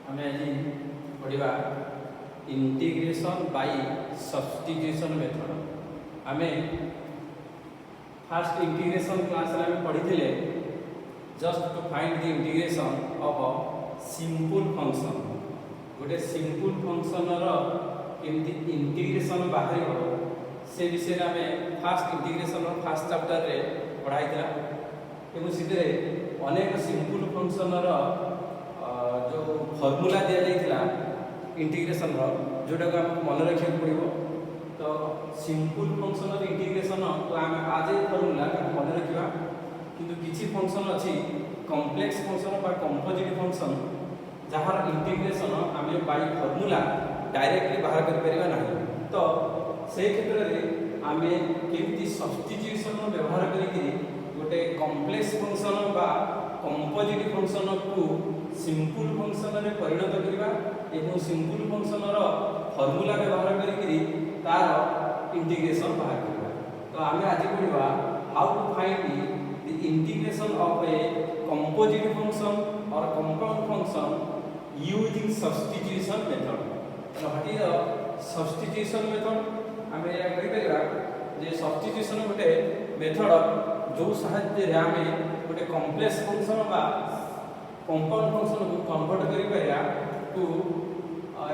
आम आज पढ़ा इंटीग्रेशन बाय सब्स्टिट्यूशन मेथड। आम फास्ट इंटीग्रेशन क्लास में पढ़ी just to find the integration of simple function. गोटे सिंपल फंक्शन केमती इंटीग्रेशन बाहर से विषय आम फास्ट इंटीग्रेशन फास्ट चैप्टर रे पढ़ाई से अनेक सिंपल फंक्शन जो फॉर्मूला दि जाइए इंटीग्रेशन जोटा को आमको मन रखा पड़ो। तो सिंपल फंक्शन इंटीग्रेशन को आम आज फॉर्मूला मन रखा किंतु किसी फंक्शन अच्छी कॉम्प्लेक्स फंक्शन बा कंपोजिट फंक्शन जहाँ इंटीग्रेशन आम बाय फॉर्मूला डायरेक्टली बाहर कर ना। तो से क्षेत्र में आम केमती सब्स्टिट्यूशन व्यवहार करके गोटे कॉम्प्लेक्स फंक्शन बा कंपोजिट फंक्शन को सिंपल फंक्शन में परिणत करवा एवं सिंपल फंक्शन फॉर्मूला व्यवहार करके तार इंटीग्रेशन बाहर करवा। तो आम आज पढ़ा how to find the integration of a composite function और compound function using substitution method. तो what is the substitution method? आम या कह सब्स्टिट्यूशन गोटे मेथड जो साहाय्य आम गोटे कॉम्प्लेक्स फंक्शन बा कंपाउंड फंक्शन को कन्वर्ट कर टू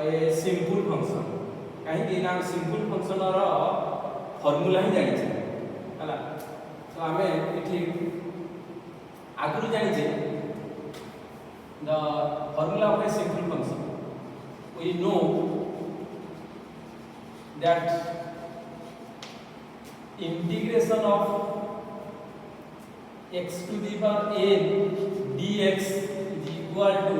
ए सिंपल फंक्शन। कहीं सिंपल फंक्शन फॉर्मूला ही जानी है। तो आम ये आगुरी जानी the formula of a simple function. We know that integration of x to the power n dx is equal to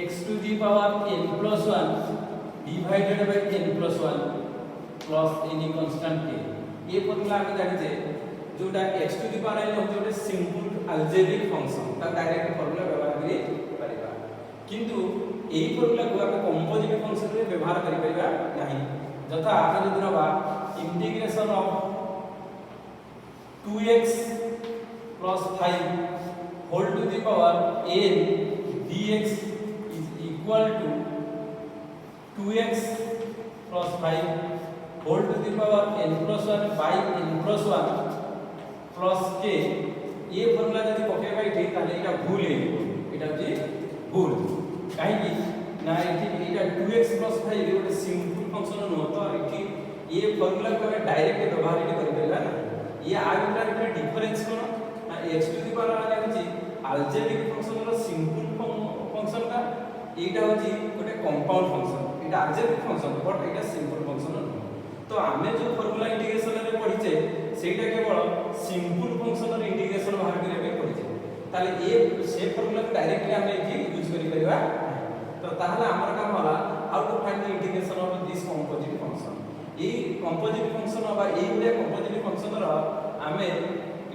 x to the power n plus 1 divided by n plus 1 plus any constant k। ये formula आगे जानिते जोटा x to the power n होते गोटे simple algebraic function ता direct formula व्यवहार करि परिबा। किंतु एही फॉर्मूला को आमे कंपोजिट फंक्शन रे व्यवहार करि परिबा नाही। जथा आगे दिन बा integration of 2x plus 5 whole to the power n dx is equal to 2x plus 5 whole to the power n plus 1 by n plus 1 plus k। ये फॉर्मूला जदि पकेबा इठी ताले एटा भूल हे एटा जे भूल काहे ना इठी एटा 2x plus 5 गोटे सिंपल फंक्शन न तो इठी ये फॉर्मूला को डायरेक्ट व्यवहार कर देला ना। ये आगे का डिफरेंस कोन x टू द पावर आने होची अलजेब्रिक फंक्शन रो सिंपल फंक्शन का एटा होची गोटे कंपाउंड फंक्शन। एटा अलजेब्रिक फंक्शन बट एटा सिंपल फंक्शन न। तो आमे जो फॉर्मूला इंटीग्रेशन रे पढिचे सेटा केवल सिंपल फंक्शन रो इंटीग्रेशन बाहर करे पे पढिचे। ताले ए से फॉर्मूला को डायरेक्टली आमे एठी यूज करि परिबा। तो ताहला हमर काम होला how to find the integration of this composite function. A composite function बा ए गुडे कंपोजिट फंक्शन रो आमे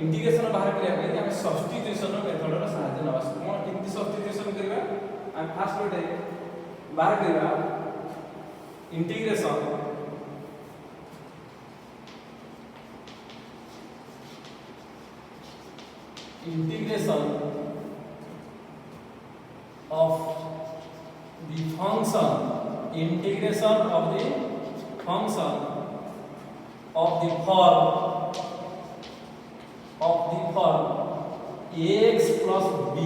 इंटीग्रेशन बाहर करिया आम सब्स्टिट्यूशन मेथड साहाय्य नवा। कौन केमती सब्स्टिट्यूशन करबा आम फास्ट गोटे बाहर करबा integration of the function integration of the function of the form ax plus b।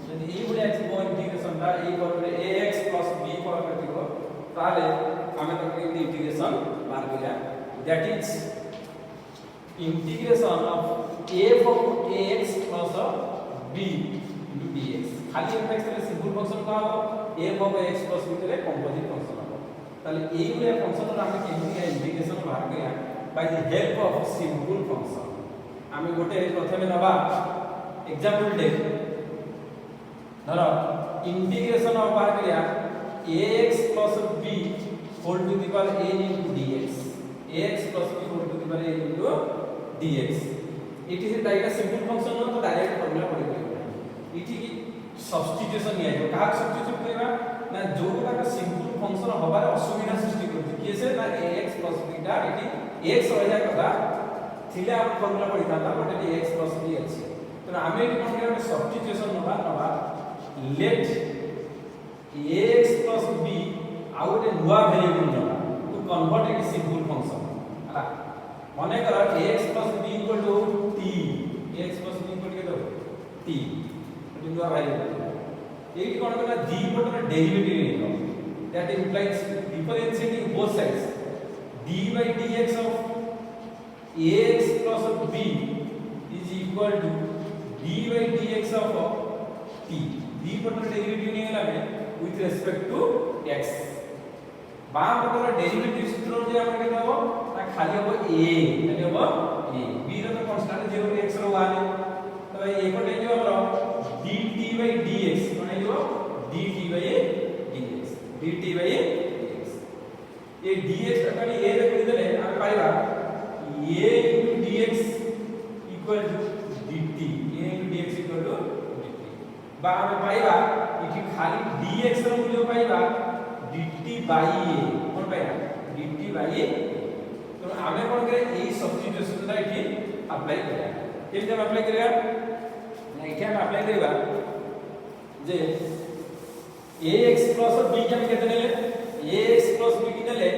यदि ए गुडे एक्स को इंटीग्रेशन ता ए करबे ax plus b को करथिबो ताले आमे तो केमती इंटीग्रेशन बाहर करिया that is integration of f of ax plus b into dx। खाली fx रे सिंपल फंक्शन का f of x plus b रे कंपोजिट फंक्शन हो। ताले ए गुडे फंक्शन रो आमे केमती इंटीग्रेशन बाहर करिया by the help of simple function. आमे गोटे प्रथमे नबा एग्जांपल टे धरो इंटीग्रेशन ऑफ बाहर करिया ax plus b whole to the power n into dx। ax plus b whole to the power n into dx इटी से डायरेक्ट सिंपल फंक्शन न तो डायरेक्ट फॉर्मूला पड़ी गई। इटी की सब्स्टिट्यूशन निया जो का सब्स्टिट्यूट करबा ना जोटा का सिंपल फंक्शन होबार असुविधा सृष्टि करथि केसे ना ax plus b टा इटी x होया कथा थिले आप फॉर्मूला पड़ी था बट इटी x plus b अछि। तो आमे कोन के सब्स्टिट्यूशन नबा लेट ax plus b आउ गोटे नुआ वेरिएबल नला to convert it simple function हला माने कर ax plus b equal to t ax plus b equal के दो t गोटे नुआ वेरिएबल एटी कोन करना g पटर डेरिवेटिव लेलो that implies differentiating both sides d by dx of ax plus b is equal to d by dx of t d पटर derivative नहीं लागे with respect to x बाम पटर डेरिवेटिव सूत्र जे हम के देबो ना खाली हो a b रो तो कांस्टेंट 0 रे x रो 1 तो भाई a कोटे जो हमरो dt by dx कोने जो dt by dx ये dx खाली a रे कर देले हम पाइबा a dx equal to dt a dx equal to dt बा हम पाइबा इठी खाली dx रो मूल्य पाइबा dt by a कोन पाइबा dt by a तो आमे कोन करे एई सब्स्टिट्यूशन ता इठी अप्लाई करिया केमते हम अप्लाई करिया ना इठी हम अप्लाई करिबा जे ax plus b के हम केते नेले ax plus b के नेले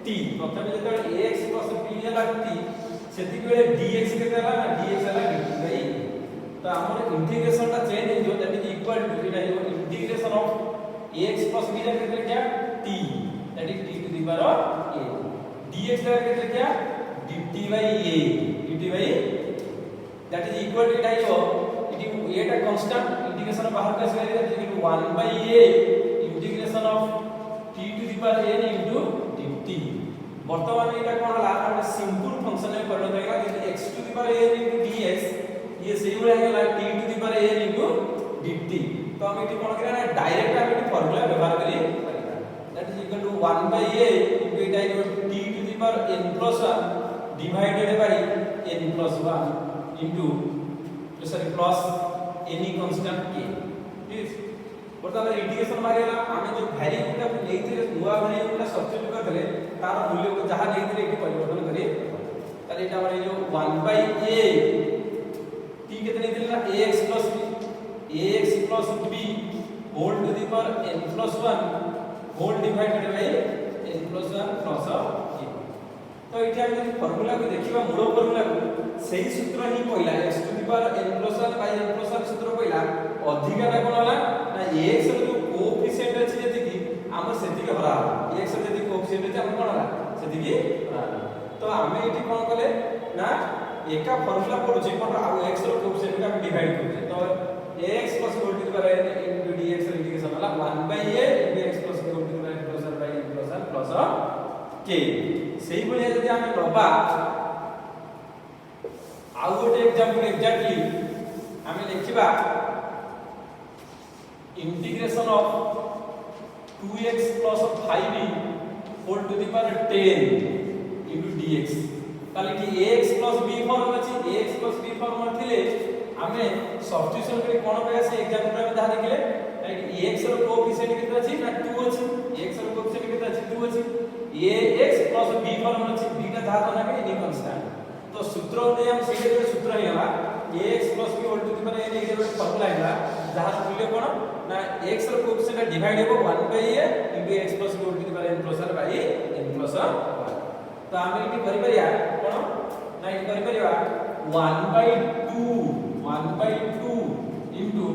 t प्रथम जेते ax plus b नेला t सेति बेले dx केते हला ना dx हला dt by तो हमर इंटीग्रेशन ता चेंज हो जो that is equal to it is integration of ax plus b दा केते क्या t that is t to the power a dx दा केते क्या dt by a that is equal to it it a टा constant integration बाहर का से that is 1 by a integration of t to the power n into dt वर्तमान एटा कोन हला हमर सिंपल फंक्शन में परिणत होगा कि x to the power n into dx ये सेही वाला है t to the power n into dt तो हम एटी कोन करिया ना डायरेक्ट हम एटी फार्मूला व्यवहार करी परिबा that is equal to 1 by a into Etah t to the power n plus 1 divided by n plus 1 into plus any constant k ठीक वर्तमान इंटीग्रेशन मारिला हम जो वेरिएबल का लेइथिले नुवा वेरिएबल का सब्स्टिट्यूट करथले तार मूल्य को जहां लेइथिले एटी परिवर्तन करी ताले एटा माने जो 1 by a t केते लेइथिले ना ax plus b whole to the power n plus 1 whole divided by n plus 1 plus a तो इथे हम जे फार्मूला को देखिबा मूल फार्मूला को सही सूत्र ही पहिला x to the power n plus 1 by n plus 1 सूत्र पहिला अधिका ना कोन होला ना x रो जो कोएफिशिएंट अछि जति कि हम सेति के हरा x रो जति कोएफिशिएंट अछि हम कोन होला सेति कि हरा तो हमें इथे कोन कले ना एका फार्मूला पडुछि पर आ x रो कोएफिशिएंट का डिवाइड करछे तो ax plus whole to the power n into dx integration वाला 1 by a into x plus whole to the power n plus 1 by n plus 1 plus k सेही बलिया जदि हम लबा आउ गोटे एग्जांपल एग्जैक्टली हम लिखिबा integration of 2x plus 5b whole to the power 10 into dx ताली कि ax plus b फॉर्म अछि ax plus b फॉर्म थिले हमें सब्स्टिट्यूशन करे कोन पे से एग्जांपल में जहा देखले ax रो कोएफिशिएंट केते अछि ना 2 अछि ax रो कोएफिशिएंट केते अछि 2 अछि ax plus b फॉर्म अछि b का धात ना के एनी कांस्टेंट तो सूत्र दे हम सीधे जो सूत्र हैला ax plus b whole to the power n equal formula हैला जहा मूल्य कोन ना x रो कोएफिशिएंट डिवाइड हो 1 by a into x plus b whole to the power n plus 1 by n plus 1 तो हम इटी करि परिया कोन ना इटी करि परिया 1 by 2 into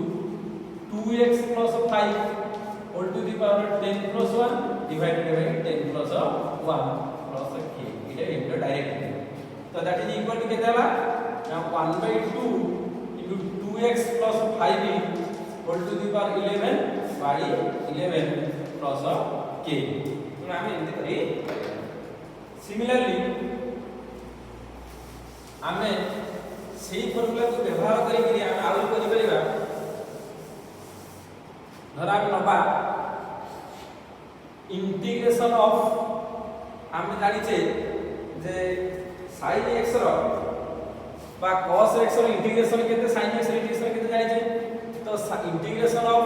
2x plus 5 whole to the power 10 plus 1 divided by 10 plus 1 plus k इटा into direct तो that is equal to केते हला ना 1 by 2 into 2x plus 5 whole to the power 11 by 11 plus k तो हम एंती करी similarly हमें सेही फार्मूला को व्यवहार करी करी आउ करि परिबा धरा नबा इंटीग्रेशन ऑफ हम जानि छे जे sin x रो बा cos x रो इंटीग्रेशन केते sin x रो इंटीग्रेशन केते जानि छे तो integration of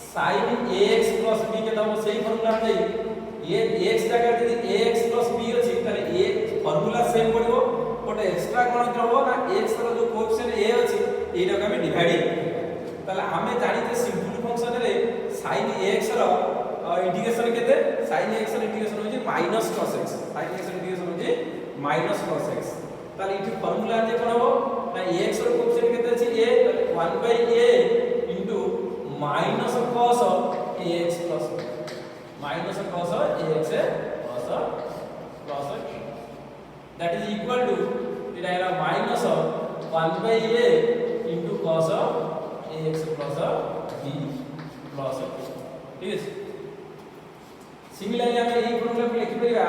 sin ax b के दम सेही फार्मूला जाई ये x जगह यदि ax b अछि तले a फार्मूला सेम पड़िबो बट एक्स्ट्रा कोन करबो ना x रो जो कोएफिशिएंट a अछि एटा के हम डिवाइड तले हमें जानि जे सिंपल फंक्शन रे sin x ର इंटीग्रेशन केते sin x ର इंटीग्रेशन होची minus cos x sin x ର इंटीग्रेशन होची माइनस cos x ताले इठी फार्मूला जे कोन हो ना x ର कोएफिशिएंट केते अछि a 1/a into minus cos ax plus minus cos ax plus that is equal to इटा है minus 1/a into cos ax plus b plus ठीक है। सिमिलरली हमें यही प्रॉब्लम को लिखि परिबा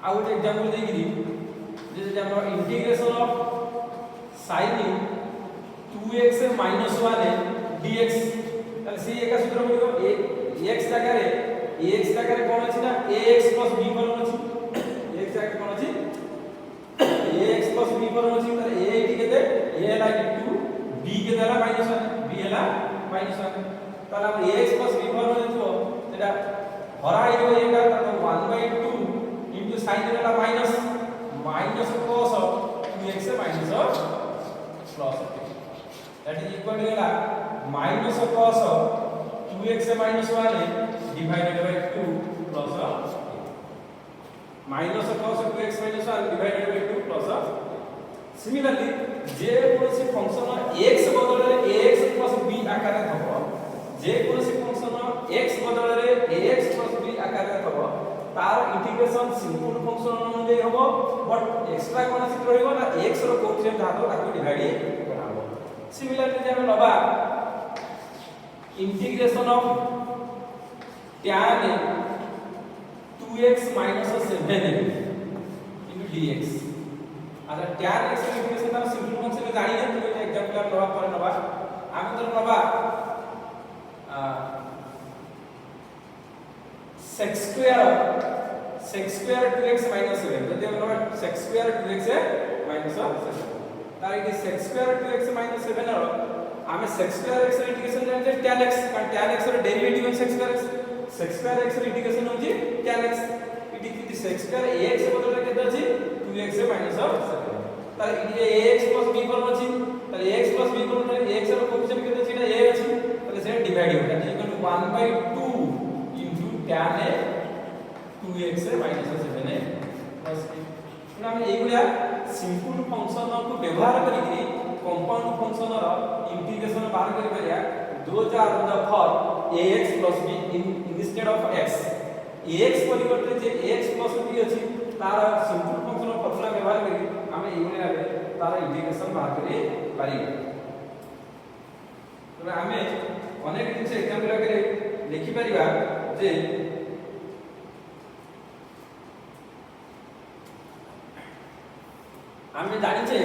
आ गोटे एग्जांपल देगिरी जे हमर integration of sin 2x - 1 dx ताले से एका सूत्र पडिबो x जगह रे ax जगह रे कोन अछि ना ax b फॉर्म अछि x जगह कोन अछि ax b फॉर्म अछि ताले a इटी केते a हला 2 b के हला -1 b हला -1 ताले हम ax b फॉर्म देथो सेटा हरा आइबो एटा तो 1/2 इनटू sin हला minus cos 2x plus that is equal to हला minus cos 2x - 1 divided by 2 plus minus cos 2x - 1 divided by 2 plus similarly जे कोनसी फंक्शन x बदल रे ax b आकार रे थबो जे कोनसी फंक्शन x बदल रे ax b आकार रे थबो तार इंटीग्रेशन सिंपल फंक्शन अनुଯାୟୀ होबो बट एक्स्ट्रा कोनसी रहइबो ना x रो कोएफिशिएंट धातो ताको डिवाइड कराबो। सिमिलरली जे हम लबा integration of tan 2x - 7 into dx अच्छा tan x रो इंटीग्रेशन तार सिंपल फंक्शन में जानि ने तो एग्जांपल हम लबा पर लबा हम तो लबा sec square 2x - 7 जदि हम लबा sec square 2x - 7 तार इके sec square 2x - 7 रो आमे sec square x रो इंटीग्रेशन जानते tan x कारण tan x रो डेरिवेटिव है sec square x रो इंटीग्रेशन होची tan x इटी sec square ax बदल रे केते अछि 2x - 7 तार इटी ax b फॉर्म अछि तार ax b फॉर्म रे ax रो कोएफिशिएंट केते अछि ना a अछि तार से डिवाइड होता है equal to 1/2 into tan 2x - 7 plus पुरा हम एगुला सिंपल फंक्शन को व्यवहार करिकरी कंपाउंड फंक्शन रो इंटीग्रेशन बाहर करि परिया 2000 for ax b instead of x ax परिवर्ते जे ax b अछि तार सिंपल फंक्शन फॉर्मूला व्यवहार करि हम एगुला तार इंटीग्रेशन बाहर करि पारि तबे हमें अनेक दिन से एग्जांपल करे लिखि परिबा जे हमें जानि छे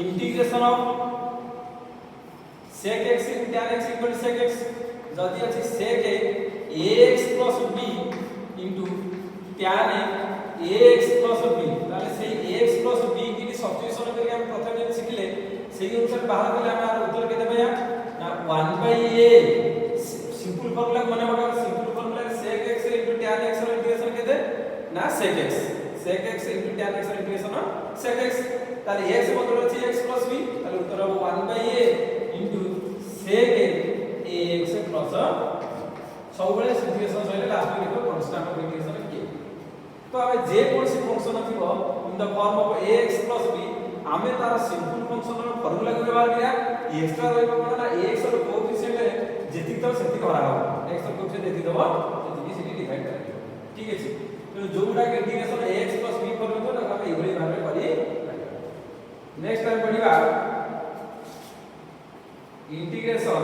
integration of sec x tan x equal sec x जदि अछि sec ax b into tan ax b ताले से ax b की सब्स्टिट्यूशन करके हम प्रथम दिन सिखले सेही अनुसार बाहर करले हम उत्तर के देबे ना 1/a सिंपल फार्मूला माने बगा simple formula sec x tan x रो इंटीग्रेशन केते ना sec x tan x रो इंटीग्रेशन sec x ताले x बदल अछि x b ताले उत्तर हो 1/a sec ax सब बेले इंटीग्रेशन सहिले लास्ट में लिखो कांस्टेंट ऑफ इंटीग्रेशन के तो हमें जे कोनसी फंक्शन थिबो in the form of ax b आमे तार सिंपल फंक्शन रो फार्मूला को व्यवहार करिया एक्स्ट्रा रहइबो कोन ना ax रो कोएफिशिएंट जेति तो सेति भरा हो x रो कोएफिशिएंट जेति दबो सेति सेति डिवाइड कर ठीक अछि तो जोटा के इंटीग्रेशन ax b फॉर्म तो हम एभली भाबे करी नेक्स्ट टाइम पढिबा इंटीग्रेशन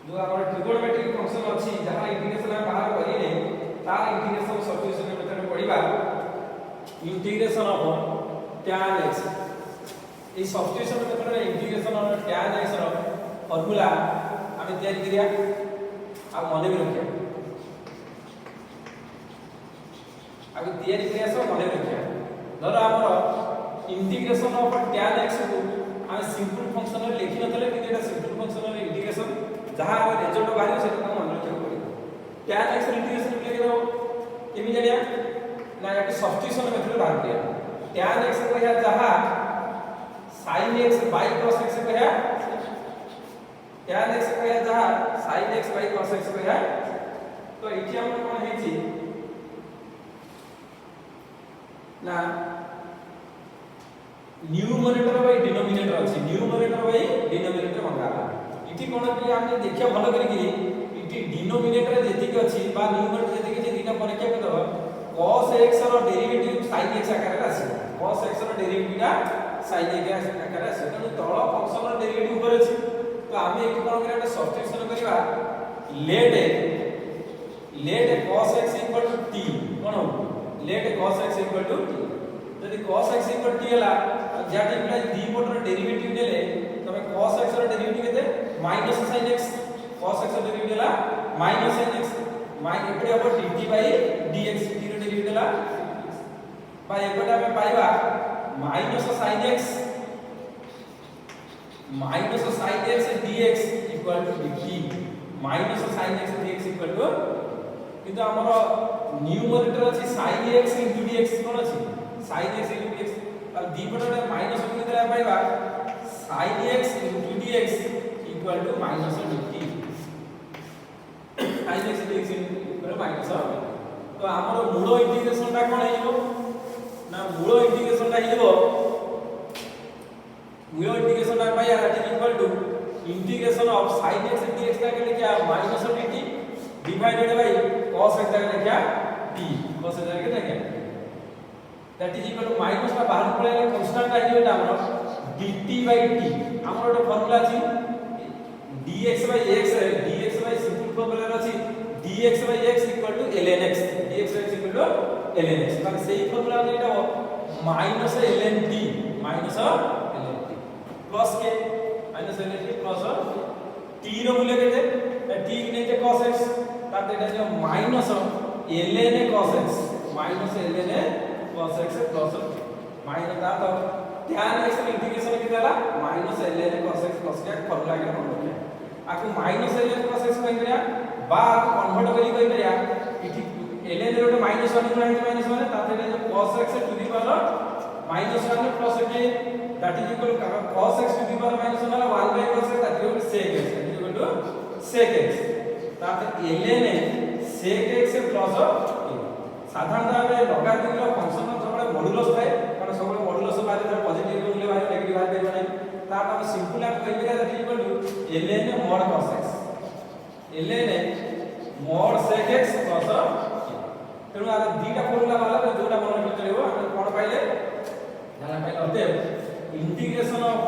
जो हमर ट्रिगोनोमेट्रिक फंक्शन अछि जहां इंटीग्रेशन हम बाहर करिले तार इंटीग्रेशन सब्स्टिट्यूशन मेथड में पढिबा इंटीग्रेशन ऑफ tan x ए सब्स्टिट्यूशन मेथड में इंटीग्रेशन ऑफ tan x रो फार्मूला हम तैयारी करिया आ मने भी रखिया आगे तैयारी करिया सब मने रखिया धर हमर इंटीग्रेशन ऑफ tan x को हम सिंपल फंक्शन में लिखि नथले कि एटा सिंपल फंक्शन में इंटीग्रेशन जहां हम रिजल्ट बाहर से हम मन रखियो पड़िबो tan x इंटीग्रेशन लिखि दो केमि जानिया ना एक सब्स्टिट्यूशन मेथड बाहर किया tan x को या जहां sin x by cos x कहया tan x कहया जहा sin x by cos x कहया तो इठी हम कोन हेची ना न्यूमरेटर बाय डिनोमिनेटर अछि न्यूमरेटर बाय डिनोमिनेटर मंगाला इठी कोन कि हमने देखिया भलो करी कि इठी डिनोमिनेटर जेति के अछि बा न्यूमरेटर जेति के दिना परीक्षा के दबा cos x रो डेरिवेटिव sin x आकार रे आसी cos x रो डेरिवेटिव टा sin x आकार रे आसी त तळ फंक्शन रो डेरिवेटिव ऊपर अछि तो आमे एक कोन करे सब्स्टिट्यूशन करबा लेट cos x t कोन हो लेट cos x t जदि cos x t हला दैट इम्प्लाइज दी पटर डेरिवेटिव नेले तमे cos x रो डेरिवेटिव केते minus sin x cos x रो डेरिवेटिव हला माइनस sin x माइनस एपडे अब dt बाय dx t रो डेरिवेटिव हला बाय एपडे हमें पाइबा minus sin x dx equal to dt minus sin x dx equal to किंतु हमरो न्यूमरेटर अछि sin x dx कोन अछि sin x dx ताल दी पटरे माइनस को कितरा पाइबा sin x dx equal to minus dt sin x dx equal माइनस तो हमरो मूल इंटीग्रेशन ता कोन हेइबो ना मूल इंटीग्रेशन ता हेइबो मूल इंटीग्रेशन ता पाइया that is equal to integration of sin x dx का के क्या minus dt divided by cos x का क्या t cos x का क्या that is equal to minus का बाहर पड़ेगा कांस्टेंट का ये हमरो dt by t हमरो एक फार्मूला अछि dx by x है dx by सिंपल फार्मूला अछि dx by x equal to ln x dx by x equal to ln x ताकि सही फार्मूला एटा minus ln t minus ln t plus के minus ln t plus t रो मूल्य केते t ने जे cos x ताते एटा जो minus ln cos x minus ln cos x plus minus दा तो tan x के इंटीग्रेशन के देला minus ln cos x plus के फार्मूला के हम रखे आको माइनस ln cos x कहि करिया बा कन्वर्ट करी कहि करिया इठी ln रो माइनस 1 * माइनस 1 ताते जो cos x to the power minus 1 plus के that is equal to cos x to the power minus 1 1 cos x that is sec x that is equal to sec x ताते ln sec x plus साधारणतः लगातार function सब modulus थाए माने सब modulus बारे में पॉजिटिव मूल्य बारे नेगेटिव बारे में नहीं ता हम सिंपल आप कहि दिया that equal to ln mod cos x ln mod sec x plus तेनु आ दीटा फार्मूला वाला जोटा मन रखि चलेबो हम कोन पाइले जाना पाइले अतः integration of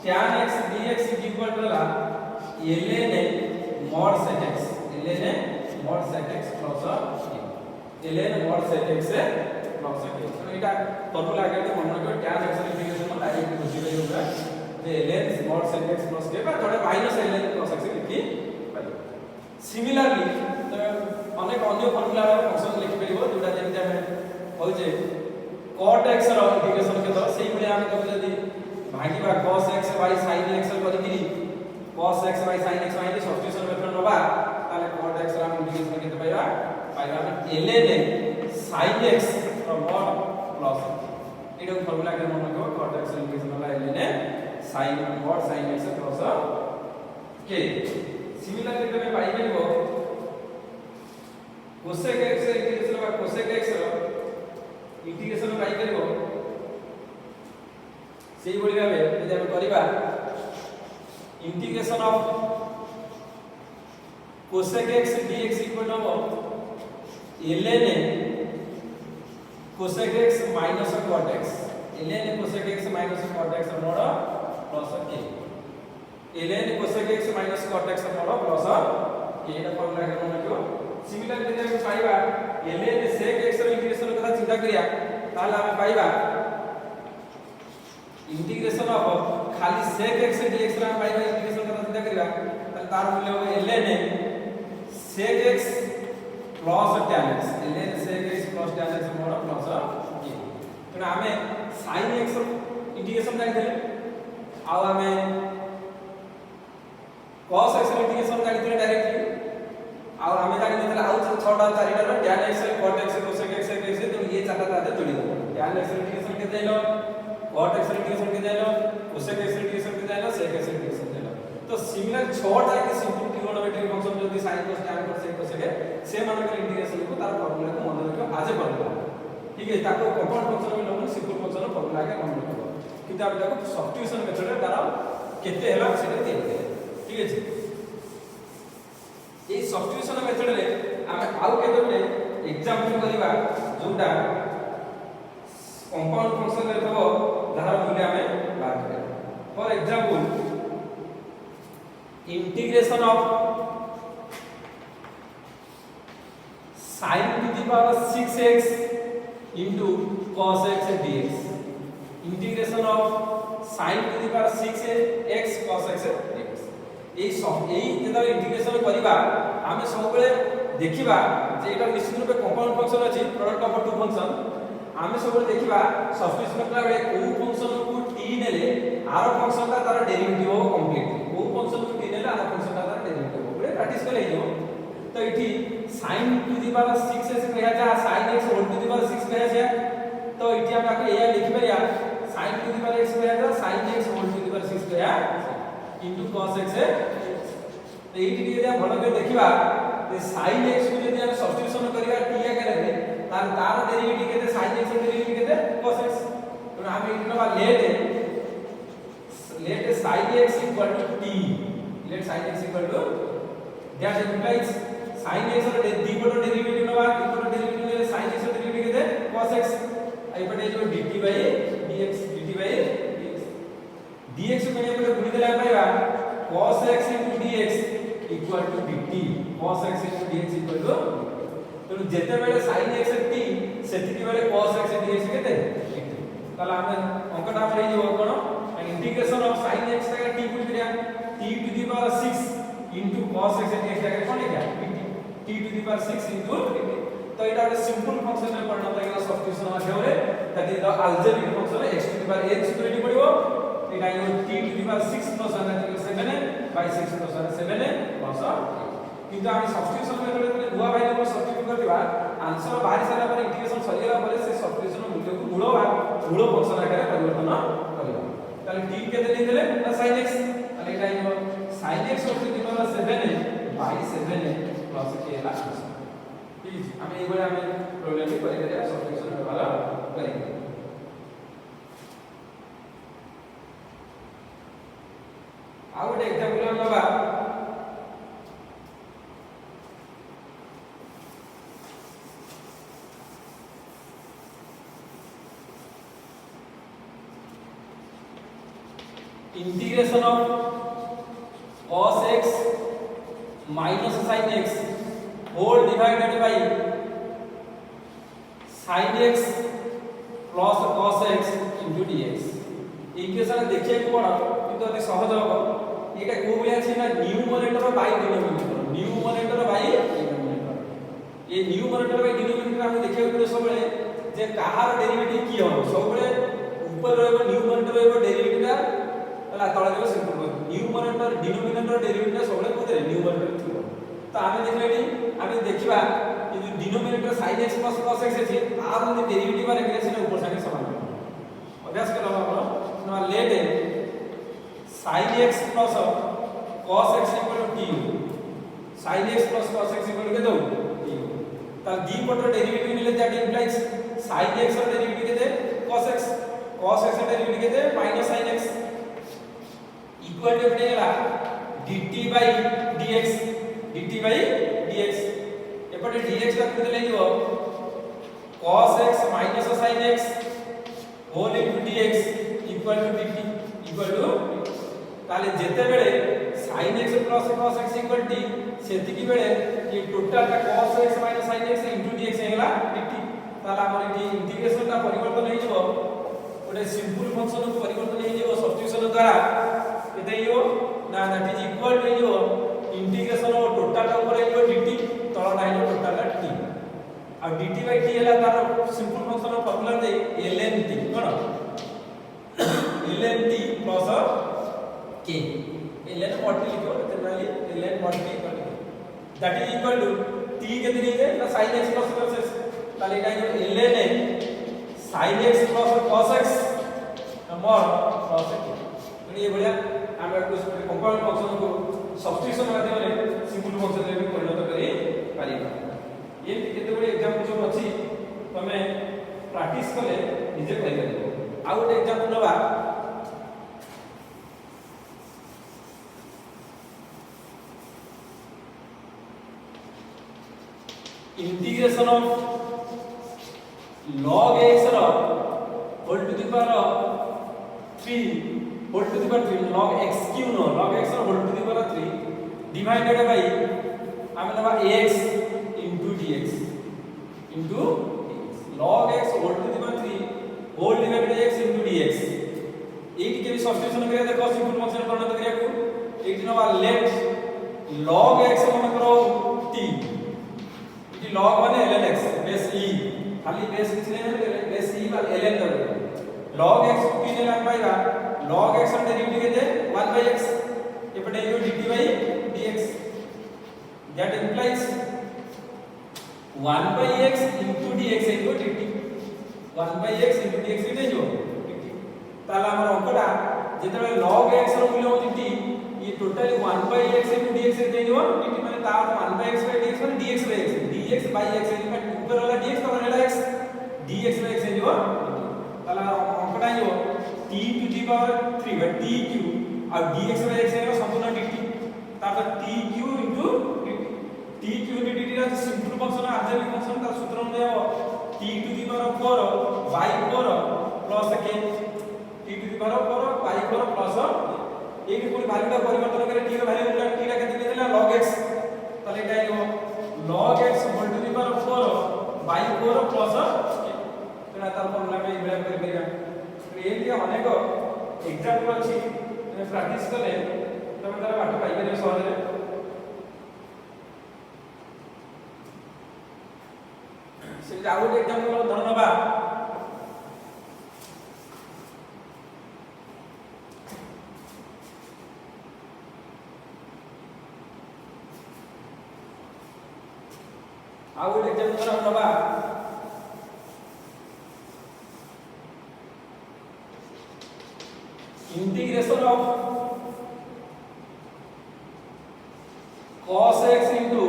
tan x dx is equal to ln mod sec x ln mod sec x plus ln mod sec x plus तो एटा फार्मूला के मन रखो tan x इंटीग्रेशन में डायरेक्ट बुझि गई होगा जे ln mod sec x plus के बा थोड़े माइनस ln cos x लिखि पाइबो सिमिलरली अनेक अन्य फार्मूला रो फंक्शन लिखि परिबो जोटा जेमि हम होय जे cot x रो इंटीग्रेशन के तो सेही भले हम कबे जदी भागिबा cos x by sin x करिकि cos x by sin x minus substitution method नबा ताले cot x रा इंटीग्रेशन केते पाइबा ln sin x from mod plus एडो फार्मूला के मन रखो cot x इंटीग्रेशन वाला ln sin mod sin x plus के सिमिलरली तमे पाइ परिबो cosec x इंटीग्रेशन बा cosec x इंटीग्रेशन पाइ परिबो सेही बोली भाबे यदि हम करिबा integration of cosec x dx equal to ln cosec x minus cot x ln cosec x minus cot x mod plus k ln cosec x minus cot x mod plus k Etah formula के मन रखियो similar यदि हम पाइबा ln sec x रो integration कथा चिंता करिया ताले हम पाइबा इंटीग्रेशन ऑफ खाली sec x dx रा पाइबा इंटीग्रेशन कथा चिंता करिया ताले तार मूल्य हो ln sec x plus tan x ln sec x plus tan x mod plus k तो हमें sin x इंटीग्रेशन जानि थे आ हमें cos x इंटीग्रेशन जानि थे डायरेक्टली आ हमें जानि थे आ 6टा 4टा tan x cot x cosec x तो ये चारटा ताते जोड़ी दो tan x इंटीग्रेशन के देलो, cot x इंटीग्रेशन के देलो, cosec x इंटीग्रेशन के देलो, sec x इंटीग्रेशन देलो। तो सिमिलर 6टा के सिंपल ट्रिगोनोमेट्रिक फंक्शन जदी sin cos tan cos sec cosec से मान के इंटीग्रेशन को तार फार्मूला को मन रखो आज फार्मूला। ठीक है, ताको कंपाउंड फंक्शन में लोगन सिंपल फंक्शन फार्मूला के मन रखो। किंतु आप ताको सब्स्टिट्यूशन मेथड रे तार केते हला सेटा देते। ठीक है, ए सब्स्टिट्यूशन मेथड रे हम आउ केते एग्जांपल करिबा जोटा कंपाउंड फंक्शन रे थबो जहार मूल्य हमें बात करिया। For example integration of sin to the power 6x into cos x dx, integration of sin to the power 6x cos x dx। एई जेतले इंटीग्रेशन करिबा हमें सब बेले देखिबा जे एटा निश्चित रूपे कंपाउंड फंक्शन अछि, प्रोडक्ट ऑफ टू फंक्शन। हमें सब बेले देखिबा सब्स्टिट्यूशन कला बेले को फंक्शन को t नेले आर फंक्शन का तार डेरिवेटिव हो कंप्लीट, को फंक्शन को t नेले आर फंक्शन का तार डेरिवेटिव हो पूरे प्रैक्टिस कर लेजो। तो इठी sin to the power 6x कहया जा sin x whole to the power 6 कहया जा। तो इठी हम आके एया लिख परिया sin to the power x कहया जा sin x whole to the power 6 कहया इनटू cos x। तो इठी यदि हम भलो के देखिबा जे sin x को यदि हम सब्स्टिट्यूशन करिया t आके रे तार डेरिवेटिव केते sin x डेरिवेटिव केते cos x। तो हम इठी नबा let sin x equal to t, let sin x equal to that implies sin x ର द्विपद डेरिवेटिव नबा, द्विपद डेरिवेटिव ले sin x ର डेरिवेटिव केते cos x। आई पटे जो dt by dx, dt by dx, dx को मैंने पटे गुणी देला पाइबा cos x dx equal to dt, cos x dx equal to. तो जेते बेले sin x t सेति बेले cos x dx केते dt। ताला हम अंकटा पर ही जो कोन इंटीग्रेशन ऑफ sin x का t पुट करिया t to the power 6 into cos x dx का कोन लिखा t to the power 6 into dt। तो एटा एक सिंपल फंक्शन में पढ़ना पड़ेगा सब्स्टिट्यूशन माध्यम रे, that is the algebraic function x to the power n square पड़िबो। एटा यो t to the power 6 plus 7 by 6 plus 7 plus. किंतु हम सब्स्टिट्यूशन मेथड में दुआ भाई को सब्स्टिट्यूट करबा आंसर बाहर सारा पर इंटीग्रेशन सरिया पर से सब्स्टिट्यूशन मूल्य को मूल फंक्शन आकार परिवर्तन करबा। ताले t केते नै देले ना sin x, ताले एटा यो sin x to the power 7 by 7 plus के ला। ठीक है, हम এই বলে আমি প্রবলেমটি করে দেয়া সবস্টিটিউশন वाला करेंगे। आ ଗୋଟେ एग्जांपल हम लबा integration of cos x minus sin x whole divided by sin x plus cos x into dx। Equation देखिए को बड़ा किंतु अति सहज हो। एटा को बोले अछि ना numerator by denominator, numerator by denominator. ये न्यूमरेटर बाय डिनोमिनेटर हम देखिए को सब बेले जे काहार डेरिवेटिव की हो सब बेले ऊपर रहबो न्यूमरेटर रहबो डेरिवेटिव ला तळे रहबो सिंपल न्यूमरेटर डिनोमिनेटर डेरिवेटिव सब बेले कोते न्यूमरेटर थिबो। तो आमे देखलेनी आमे देखिबा कि जो denominator sin x plus cos x अछि आर ने डेरिवेटिव बारे करे से ऊपर संगे समान अभ्यास करबा आपण न late sin x plus cos x equal to t, sin x plus cos x equal to के दो t। त द्विपद डेरिवेटिव मिले दैट इंप्लाइज sin x ର डेरिवेटिव केते cos x, cos x ର डेरिवेटिव केते minus sin x equal to पड़ेगा dt by dx, dt by dx। एपटे dx का किते लेजिवो cos x minus sin x whole into dx equal to dt equal to। ताले जेते बेले sin x plus cos x equal t सेति की बेले ये टोटल का cos x minus sin x into dx हेला dt। ताला हमर इटी इंटीग्रेशन का परिवर्तन हे जिवो ओटे सिंपल फंक्शन को परिवर्तन हे जिवो सब्स्टिट्यूशन द्वारा केते यो ना दैट इज इक्वल टू यो इंटीग्रेशन ऑफ टोटल का ऊपर यो dt तळटा हे टोटल का t और dt by t हेला तार सिंपल फंक्शन ऑफ फॉर्मूला दे ln t कोन ln t plus k ln what लिखो generally ln what equal that is equal to t केते नहीं है ना sin x plus cos x ताले एटा जो ln sin x plus cos x मोर cos x ये बढ़िया हम कुछ कंपाउंड फंक्शन को सब्स्टिट्यूशन माध्यम रे सिंपल फंक्शन रे भी परिणत करी पारिबा ये केते बडे एग्जांपल जो अछि तमे प्रैक्टिस कले निजे करि परिबो आ गोटे एग्जांपल नबा इंटीग्रेशन ऑफ log x रो whole to the power 3 whole to the power 3 log x क्यू नो log x रो whole to the power 3 divided by हम नबा x into dx into log x whole to the power 3 whole divided by x into dx एटी के भी substitution करिया देखो सिंपल फंक्शन परिणत करिया को एटी नबा लेट log x मन करो t इटी log माने ln x बेस e खाली बेस किछ नै बेस e बाय ln कर log x t ने लाग पाएगा log x का डेरिवेटिव केते 1/x एपटे yo dt by dx that implies 1/x into dx into dt 1/x into dx केते जो dt ताला हमर अंकटा जेतबे log x रो मूल्य होती t ये टोटली 1/x into dx केते जो dt माने ता 1/x by dx माने dx by x dx by x ऊपर वाला dx का वाला x dx by x जो ताला अंकटा जो t to the power 3 by t cube और dx by x है संपूर्ण dt तापर t cube into dt t cube into dt रा सिंपल फंक्शन आर्जेनिक फंक्शन का सूत्र अनुसार t to the power 4 by 4 plus k t to the power 4 by 4 plus एक पूरी वैल्यू का परिवर्तन करे t का वैल्यू t रा केते देला log x ताले एटा यो log x whole to the power 4 by 4 plus एटा तार फॉर्मूला में इवेल कर परिबा एमती अनेक एग्जांपल अछि तमे प्रैक्टिस कले तमे तार बात पाइ परिबे सहज रे से आउट एग्जांपल धन्यवाद आउट एग्जांपल धन्यवाद integration of cos x into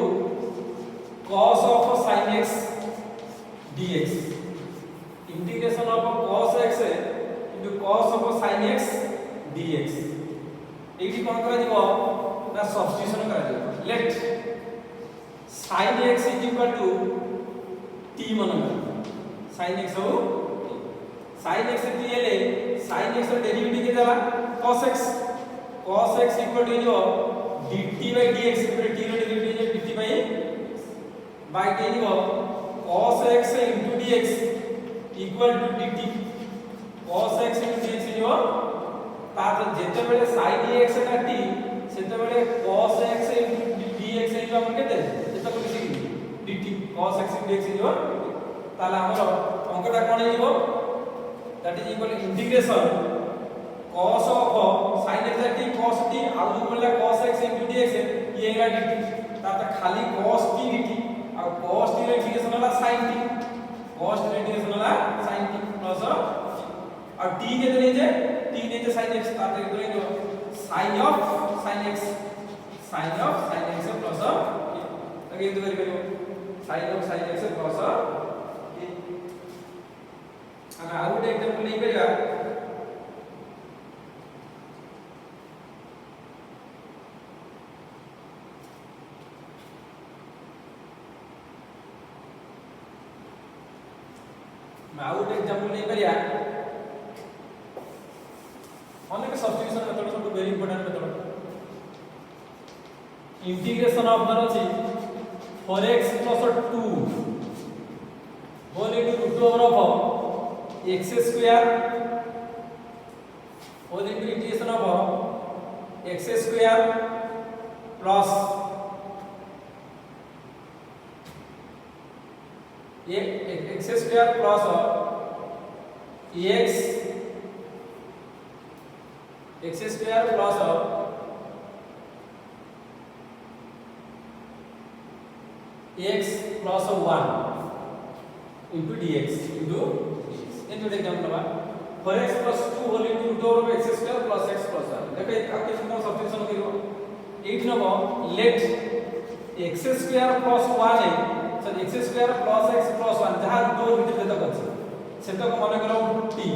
cos of sin x dx integration of cos x into cos of sin x dx एठी कोन करा दिबो ना सब्स्टिट्यूशन करा दिबो late sin x is equal to t मन sin x हो sin x t ले sin x ର डेरिवेटिव के देला cos x इक्वल टू जो dt by dx equal t ର डेरिवेटिव जो dt by t जो cos x into dx equal to dt cos x into dx जो तार जेते बेले sin x का t सेते बेले cos x into dx जो हमन केते जेते को लिखि dt cos x into dx जो ताला हमर अंकटा कोन हिबो that is equal to integration cos of sin x t cos t आउ जो बोला cos x into dx ये एला dt ताता खाली cos t dt और cos t रे इंटीग्रेशन वाला sin t cos t रे इंटीग्रेशन वाला sin t प्लस और t के लिए जे t ने जे sin x ताता के लिए sin of sin x plus आगे तो करि sin of sin x plus अगर आउट एग्जांपल नहीं करिया मैं आउट एग्जांपल नहीं करिया अनेक सब्स्टिट्यूशन मेथड सब very important method integration of दर अछि 4x + 2 whole into root over of x square whole into integration of x square plus x square plus x square plus x plus 1 into dx into dx ये जो example बा 4x plus 2 whole into root over x square plus x plus 1 देखो ये आपके सुनो substitution करियो 8 नबो let x square plus 1 है sir x square plus x plus 1 जहां दो भीतर देता अछि सेटा को माने करो t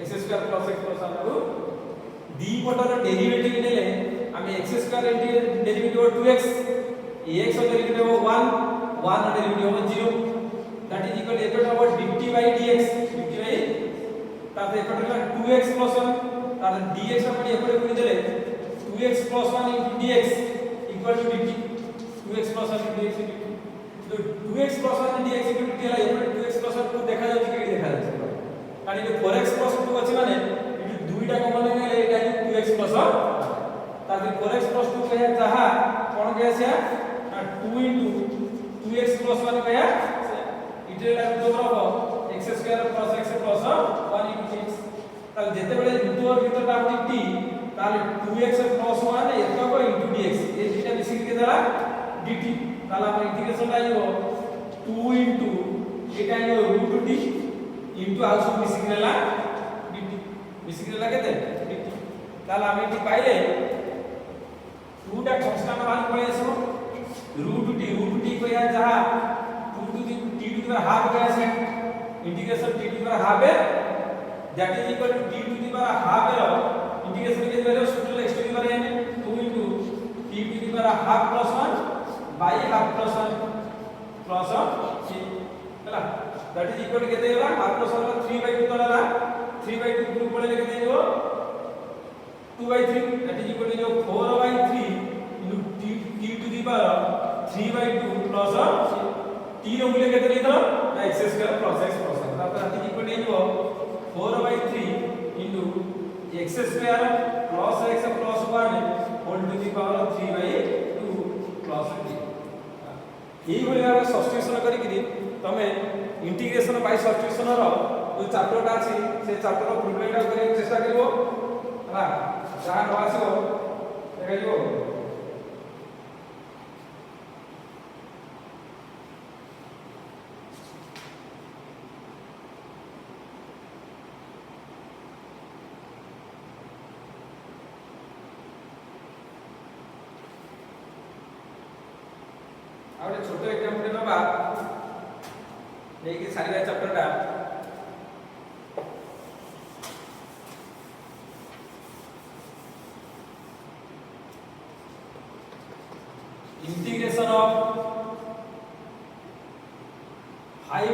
x square plus x plus 1 को दी पटर डेरिवेटिव नेले हम x square derivative 2x x derivative 1 derivative 0 that is equal to dt by dx dt by ताते एपटे 2x plus 1 ताते dx आपण एपटे गुणी देले 2x plus 1 into dx equal to dt 2x plus 1 into dx तो 2x plus 1 into dx equal to dt La एपटे 2x plus 1 को देखा जाଉଛି कि देखा जाଉଛି कारण ये 4x plus 2 अछि माने ये दुईटा कॉमन नेले एटा 2x plus 1 ताते 4x plus 2 कहे जहा कोन कहे से 2 into 2x plus 1 कहे इटे ला root x square plus x plus 1 into x ताले जेते बेले रूट ओवर भीतर आउची t ताले 2x plus 1 एतक into dx ए दुटा मिसिक के द्वारा dt ताला हम इंटीग्रेशन आइबो 2 into एटा आइबो रूट d into आउस मिसिक नेला dt मिसिक नेला केते dt ताला हम एटी पाइले 2 टा कांस्टेंट मान पळे आसो रूट d को या जहा 2 to the t to the half का से integration t to the half है that is equal to t to the power half है इंटीग्रेशन के द्वारा सूत्र x to the power n 2 into t to the power half plus 1 by half plus 1 plus 1 हैला that is equal to केते होला half plus 1 3 by 2 तळला 3 by 2 group पळे केते हो 2 by 3 that is equal to 4 by 3 into t to the power 3 by 2 plus 1 t रो मूल्य केते लेतो x square plus x plus 1 तापर आती इक्वल हो 4 by 3 into x square plus x plus 1 whole to the power 3 by 2 plus t एही भली भाबे substitution करी कि तमे इंटीग्रेशन बाय सब्स्टिट्यूशन रो जो चैप्टरटा अछि से चैप्टर रो प्रोब्लेमटा करे चेष्टा करिवो हला जहां न आसीबो देखियो आउटे छोटो एग्जांपल नबा लेके सारिया चैप्टरटा integration of 5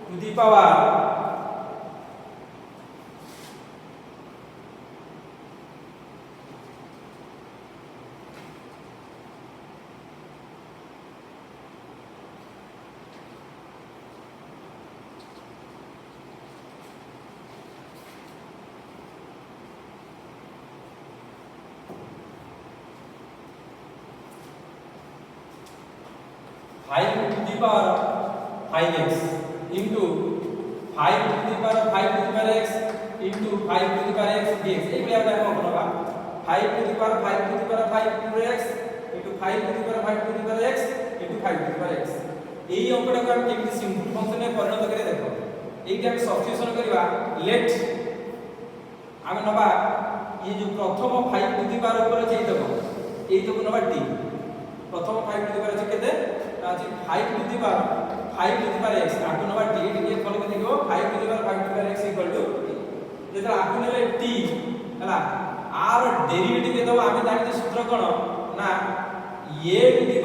to the power 5 to the power 5x into 5 to the power 5 to the power x into 5 to the power x dx এই গুলি আমরা কোন করবা 5 to the power 5 to the power 5 to x into 5 to the power 5 to the power x into 5 to the power x এই অঙ্কটা আমরা কেমনে simple ফাংশনে পরিণত করে দেখো এইটা আমি সাবস্টিটিউশন করিবা লেট আমি নবা এই যে প্রথম 5 to the power উপরে যেই দেব এই দেব নবা d প্রথম 5 to the power আছে কেতে आज 5 to the power 5 to the power x आगु नबा d d फॉलो के देखो 5 to the power 5 to the power x equal to जेता आगु नेले t हला आर डेरिवेटिव के दबा आमे जानि सूत्र कोन ना a to the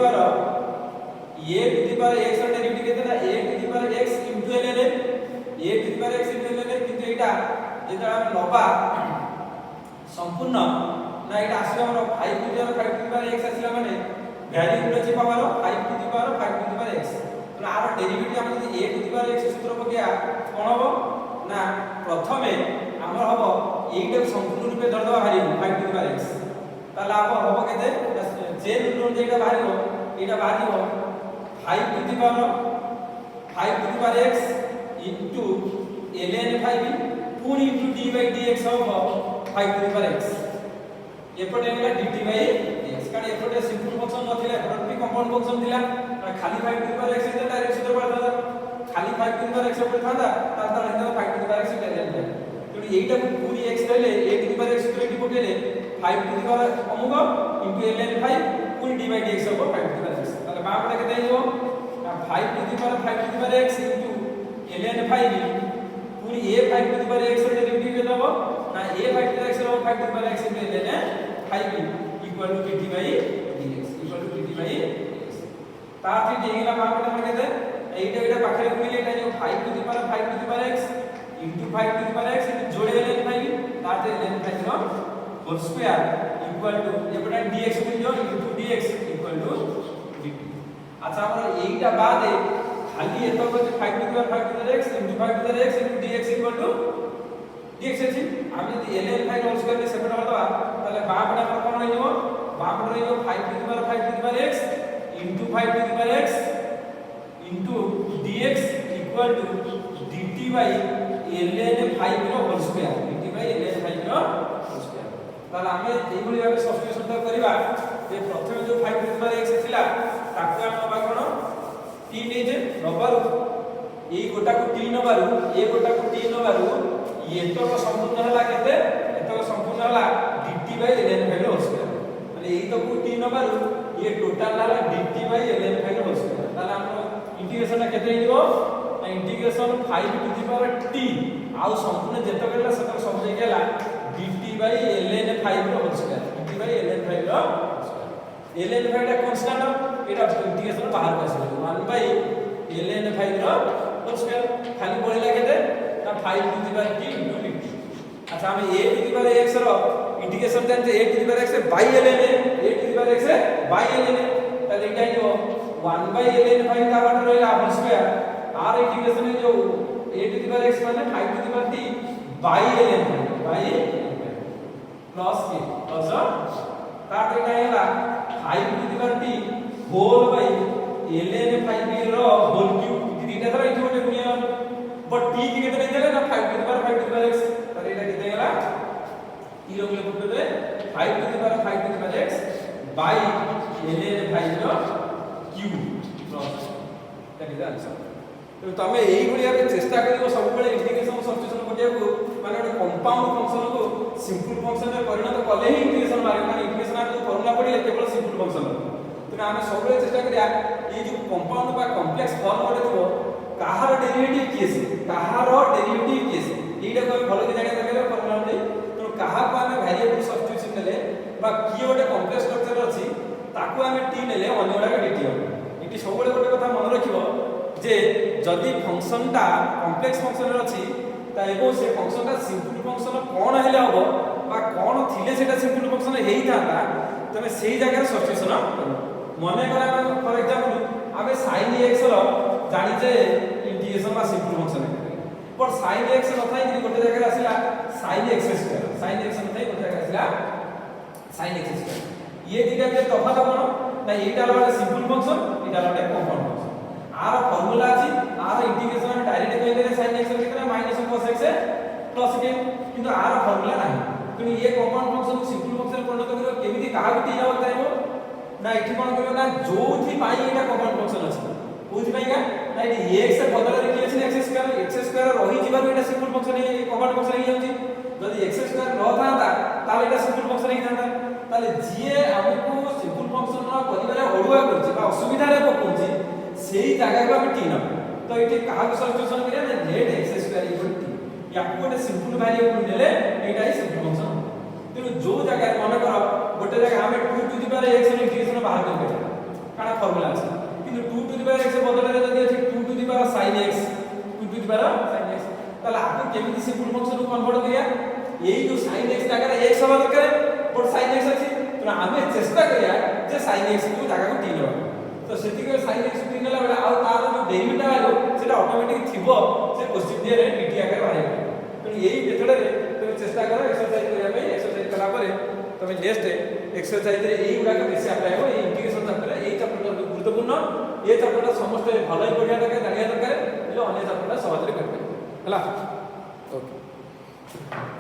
power x र डेरिवेटिव केते ना a to the power x into ln a to the power x into ln किंतु एटा जेता हम नबा संपूर्ण ना एटा आसीला हमर 5 to the power x आसीला माने वैल्यू गुडा ची power 5 to the power 5 to the power x तो आर डेरिवेटिव हम यदि a to the power x सूत्र पकिया कोन हो ना प्रथमे हमर हबो एटा संपूर्ण रूपे धर दवा हारि 5 to the power x ताला हबो केते जे root Zeta बाहिरो Etah बाहिरो 5 to the power 5 to the power x into ln 5 पूरी into d by dx हबो 5 to the power x एपटे होला dt by dx कारण एपटे सिंपल फंक्शन नथिला एपटे भी कंपाउंड फंक्शन थिला खाली 5 to the power x इते direct सूत्र पड़ता खाली 5 to to the power x ऊपर थांदा तार तार हिंदा 5 to the power x ln 5 तो एटा को पूरी x रहले a to the power x को एटी पकेले 5 टू द पावर अमुक इनटू ln 5 पूरी d बाय dx हो 5 टू द पावर x ताले बाम पटे केते हो 5 to the power x into ln 5 पूरी a 5 to the power x रो डेरिवेटिव केते हो ना a 5 to the power x रो 5 to the power x into ln 5 equal to dt by dx equal to dt by dx तार थी Degla balm पटे हम केते एटा पाखरे गुणिले एटा जो 5 to the power x into 5 to the power x into जोड़े ln 5 ताते ln 5 नो होल स्क्वायर इक्वल टू एबडा dx मिलियो into dx equal to dt अच्छा हमरा एटा बाद खाली एतो को 5 to the power x into 5 to the x into dx equal to dx अछि आमे यदि ln 5 होल स्क्वायर ने सेपरेट करदवा ताले बापडा पर कोन रहइबो बापडा रहइबो 5 to the power x into 5 to the power x into dx equal to dt by ln 5 रो whole square dt by ln 5 रो होल स्क्वायर ताला हमें एई भली भाबे सब्स्टिट्यूशन तो करबा जे प्रथमे जो 5 टू द पावर x थिला ताको हम नबा कोन t नै जे नबारु एई गोटा को t नबारु ए गोटा को t नबारु एतो को संपूर्ण हला केते एतो को संपूर्ण हला dt by ln 5 रो होल स्क्वायर माने एई तो को t नबारु ये टोटल हला dt by ln 5 रो होल स्क्वायर ताला हम इंटीग्रेशन केते हिबो integration 5 to the power t आउ संपूर्ण जेतो गेला सतर समझ गेला dt by ln 5 रो whole square dt by ln 5 रो स्क्वायर ln 5 टा कांस्टेंट एटा इंटीग्रेशन बाहर आसे 1 by ln 5 रो होल स्क्वायर खाली बोलिला केते ना 5 to the power t * dt अच्छा हम a to the power x रो इंटीग्रेशन जानते a to the power x by ln a to the power x by ln ताले एटा जो 1 by ln 5 का बात रहला होल स्क्वायर आर इंटीग्रेशन है जो a to the power x माने 5 to the power t by ln by plus के plus तार एटा हैला 5 to the power t whole by ln 5 रो होल क्यूब दीटा तर इथि गोटे गुणिया बट t के केते देले ना 5 टू द पावर x तर एटा केते हैला t रो ले पुटबे 5 to the power x by ln 5 रो cube plus that is answer तो तमे एई भली भाबे चेष्टा करिवो सब बेले इंटीग्रेशन सब्स्टिट्यूशन करियाको माने एक कंपाउंड फंक्शन को सिंपल फंक्शन में परिणत कले ही इंटीग्रेशन मारे माने इंटीग्रेशन आ फॉर्मूला पडिले केवल सिंपल फंक्शन तो आमे सब बेले चेष्टा करिया ए जो कंपाउंड बा कॉम्प्लेक्स फॉर्म होते थो काहार डेरिवेटिव किएसे एटा को भलो के जानिया दरकार फॉर्मूला पडे तो काहा को आमे वेरिएबल सब्स्टिट्यूशन नेले बा की गोटे कॉम्प्लेक्स स्ट्रक्चर अछि ताको आमे t नेले अन्यडा के dt हो इटी सब बेले गोटे कथा मन रखिबो जे जदि फंक्शनटा कॉम्प्लेक्स फंक्शन अछि ता एगो से फंक्शनटा सिंपल फंक्शन कोन हेले हबो बा कोन थिले सेटा सिंपल फंक्शन हेई थांता तमे सेही जगह सब्स्टिट्यूशन करो मने करा फॉर एग्जांपल आमे sin x रो जानि जे इंटीग्रेशन बा सिंपल फंक्शन है पर sin x नथाई कि गोटे जगह आसिला sin x नथाई गोटे जगह आसिला sin x ये दिगा के तफात कोन ना एटा वाला सिंपल फंक्शन एटा वाला कंपाउंड फंक्शन आर फार्मूला अछि आर इंटीग्रेशन में डायरेक्ट कहि देले sin x केतना माइनस cos x प्लस के किंतु आर फार्मूला नाही किंतु ये कंपाउंड फंक्शन को सिंपल फंक्शन परिणत करियो केमिति काहा टी जाव चाहबो ना एठी कोन करियो ना जोथि पाई एटा कंपाउंड फंक्शन अछि कोथि पाई का ना एठी x से बदल रे कि अछि x स्क्वायर रही जिबार एटा सिंपल फंक्शन है कंपाउंड फंक्शन है जाउची जदि x स्क्वायर न थांता ताले एटा सिंपल फंक्शन है थांता ताले जीए हमको सिंपल फंक्शन न करिबारे अडुआ करछि बा असुविधा रे पकोछि सेही जगह को हम t न तो एठी काहा को सब्स्टिट्यूशन करिया ना z x square equal t या कोटे सिंपल वेरिएबल नेले एटा ही सिंपल फंक्शन तेनु जो जगह मन कर गोटे जगह हमें 2 टू द पावर x रो इंटीग्रेशन बाहर कर देबा काना फार्मूला अछि किंतु 2 टू द पावर x बदल रे जदि अछि 2 to the power sin x 2 to the power sin x ताला आपको केमिति सिंपल फंक्शन को कन्वर्ट करिया एई जो sin x जगह x हवा दरकार बट sin x अछि तो हमें चेष्टा करिया जे sin x को जगह को t लेबा तो सेति के sin x t नेला बेला आ तार जो डेरिवेटिव आलो सेटा ऑटोमेटिक थिबो से क्वेश्चन दिए रे dt आकर बारे तो यही मेथड रे तुम चेष्टा करो एक्सरसाइज करिया पे एक्सरसाइज कला परे तमे नेक्स्ट एक्सरसाइज रे एई गुडा के बेसी अप्लाई हो एई इंटीग्रेशन चैप्टर एई चैप्टर गुरुत्वपूर्ण ए चैप्टर समस्त भलो पढ़िया दरकार जानिया दरकार हेले अन्य चैप्टर सहज रे करबे हला ओके